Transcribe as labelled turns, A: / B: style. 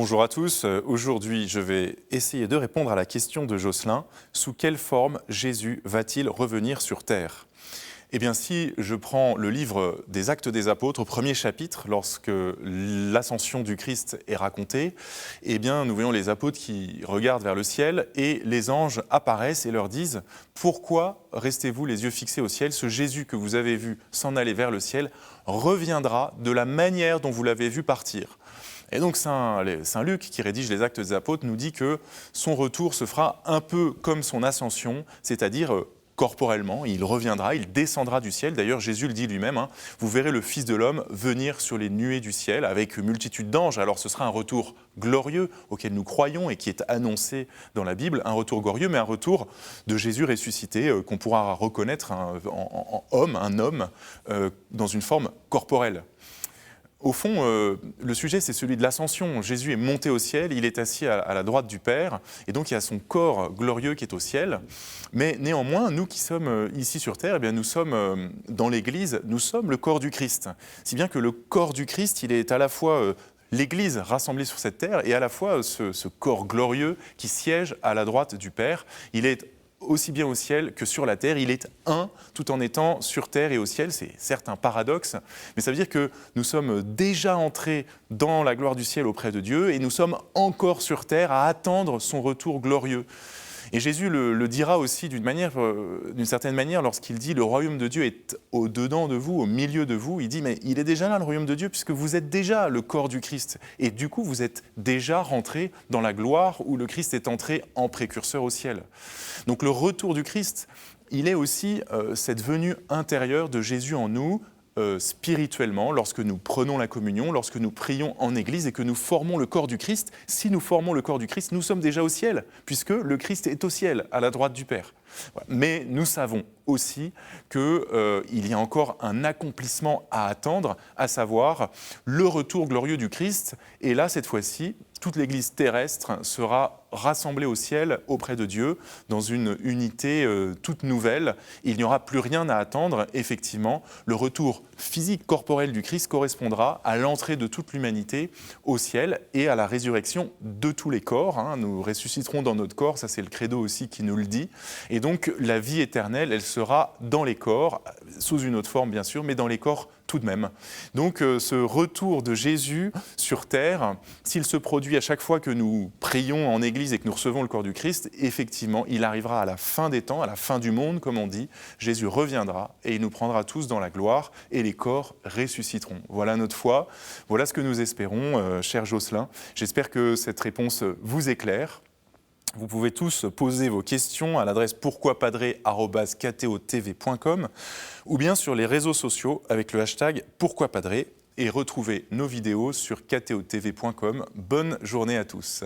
A: Bonjour à tous. Aujourd'hui, je vais essayer de répondre à la question de Jocelyn. Sous quelle forme Jésus va-t-il revenir sur terre ? Eh bien, si je prends le livre des Actes des Apôtres, au premier chapitre, lorsque l'ascension du Christ est racontée, eh bien, nous voyons les apôtres qui regardent vers le ciel et les anges apparaissent et leur disent « Pourquoi restez-vous les yeux fixés au ciel ? Ce Jésus que vous avez vu s'en aller vers le ciel reviendra de la manière dont vous l'avez vu partir. » Et donc Saint Luc, qui rédige les Actes des Apôtres, nous dit que son retour se fera un peu comme son ascension, c'est-à-dire corporellement, il reviendra, il descendra du ciel. D'ailleurs, Jésus le dit lui-même, vous verrez le Fils de l'homme venir sur les nuées du ciel avec une multitude d'anges. Alors ce sera un retour glorieux auquel nous croyons et qui est annoncé dans la Bible, un retour glorieux, mais un retour de Jésus ressuscité qu'on pourra reconnaître en homme, un homme dans une forme corporelle. Au fond, le sujet, c'est celui de l'ascension. Jésus est monté au ciel, il est assis à la droite du Père, et donc il y a son corps glorieux qui est au ciel. Mais néanmoins, nous qui sommes ici sur terre, eh bien, nous sommes dans l'Église, nous sommes le corps du Christ. Si bien que le corps du Christ, il est à la fois l'Église rassemblée sur cette terre, et à la fois ce corps glorieux qui siège à la droite du Père. Il est aussi bien au ciel que sur la terre, il est un tout en étant sur terre et au ciel. C'est certes un paradoxe, mais ça veut dire que nous sommes déjà entrés dans la gloire du ciel auprès de Dieu et nous sommes encore sur terre à attendre son retour glorieux. Et Jésus le dira aussi d'une certaine manière lorsqu'il dit « le royaume de Dieu est au-dedans de vous, au milieu de vous ». Il dit « mais il est déjà là le royaume de Dieu puisque vous êtes déjà le corps du Christ ». Et du coup, vous êtes déjà rentrés dans la gloire où le Christ est entré en précurseur au ciel. Donc le retour du Christ, il est aussi cette venue intérieure de Jésus en nous, spirituellement, lorsque nous prenons la communion, lorsque nous prions en Église et que nous formons le corps du Christ. Si nous formons le corps du Christ, nous sommes déjà au ciel, puisque le Christ est au ciel, à la droite du Père. Voilà. Mais nous savons aussi qu'il y a encore un accomplissement à attendre, à savoir le retour glorieux du Christ. Et là, cette fois-ci, toute l'Église terrestre sera rassemblée au ciel auprès de Dieu dans une unité toute nouvelle. Il n'y aura plus rien à attendre. Effectivement, le retour physique, corporel du Christ correspondra à l'entrée de toute l'humanité au ciel et à la résurrection de tous les corps. Nous ressusciterons dans notre corps, ça c'est le credo aussi qui nous le dit. Et donc la vie éternelle, elle sera dans les corps, sous une autre forme bien sûr, mais dans les corps tout de même. Donc ce retour de Jésus sur terre, s'il se produit à chaque fois que nous prions en Église et que nous recevons le corps du Christ, effectivement, il arrivera à la fin des temps, à la fin du monde, comme on dit. Jésus reviendra et il nous prendra tous dans la gloire et les corps ressusciteront. Voilà notre foi, voilà ce que nous espérons, cher Jocelyn. J'espère que cette réponse vous éclaire. Vous pouvez tous poser vos questions à l'adresse pourquoipadré@ktotv.com ou bien sur les réseaux sociaux avec le hashtag pourquoipadré et retrouvez nos vidéos sur ktotv.com. Bonne journée à tous.